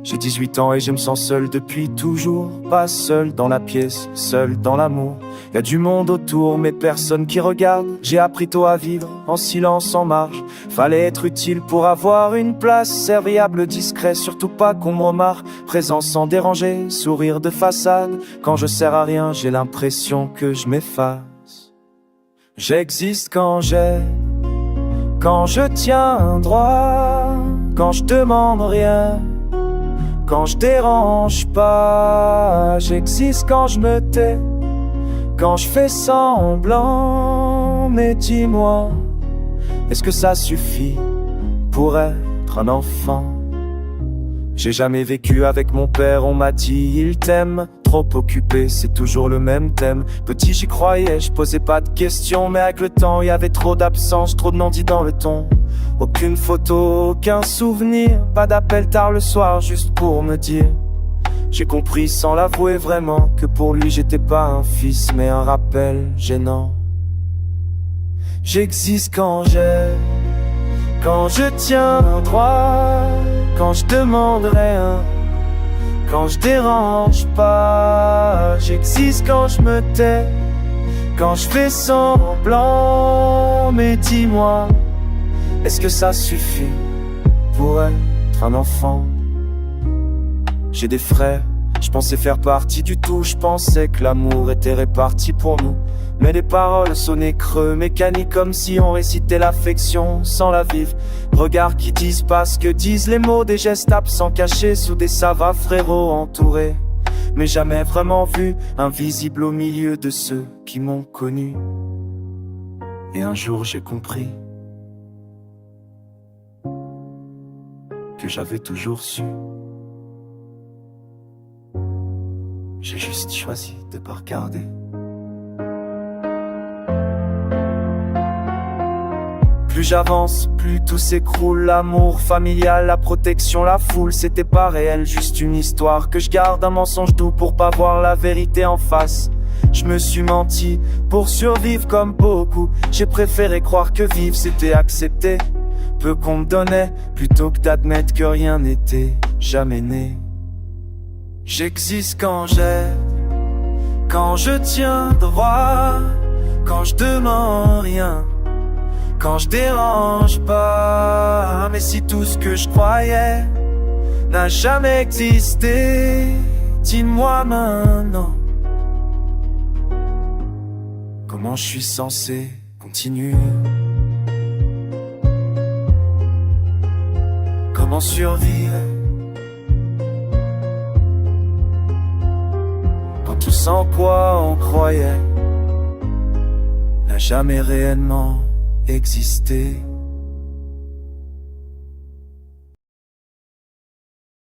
J'ai 18 ans et je me sens seul depuis toujours. Pas seul dans la pièce, seul dans l'amour. Y a du monde autour mais personne qui regarde. J'ai appris tôt à vivre en silence, en marge. Fallait être utile pour avoir une place. Serviable, discret, surtout pas qu'on me remarque. Présent sans déranger, sourire de façade. Quand je sers à rien, j'ai l'impression que je m'efface. J'existe quand je tiens droit, quand je demande rien, quand je dérange pas. J'existe quand je me tais, quand je fais semblant. Mais dis-moi, est-ce que ça suffit pour être un enfant? J'ai jamais vécu avec mon père, on m'a dit il t'aime. Trop occupé, c'est toujours le même thème. Petit j'y croyais, je posais pas de questions. Mais avec le temps, y avait trop d'absence, trop de non-dits dans le ton. Aucune photo, aucun souvenir. Pas d'appel tard le soir, juste pour me dire. J'ai compris sans l'avouer vraiment que pour lui j'étais pas un fils mais un rappel gênant. J'existe quand je tiens droit, quand je demande rien, quand je dérange pas. J'existe quand je me tais, quand je fais semblant. Mais dis-moi, est-ce que ça suffit pour être un enfant? J'ai des frères, je pensais faire partie du tout. Je pensais que l'amour était réparti pour nous. Mais les paroles sonnaient creux, mécaniques, comme si on récitait l'affection sans la vivre. Regards qui disent pas ce que disent les mots, des gestes absents cachés sous des ça va frérots entourés. Mais jamais vraiment vu, invisible au milieu de ceux qui m'ont connu. Et un jour j'ai compris que j'avais toujours su. J'ai juste choisi de pas regarder. Plus j'avance, plus tout s'écroule. L'amour familial, la protection, la foule. C'était pas réel, juste une histoire que je garde, un mensonge doux pour pas voir la vérité en face. Je me suis menti pour survivre comme beaucoup. J'ai préféré croire que vivre c'était accepter peu qu'on me donnait, plutôt que d'admettre que rien n'était jamais né. J'existe quand je tiens droit, quand je demande rien, quand je dérange pas. Mais si tout ce que je croyais n'a jamais existé, dis-moi maintenant, comment je suis censé continuer? Comment survivre quand tout ce en quoi on croyait n'a jamais réellement existé?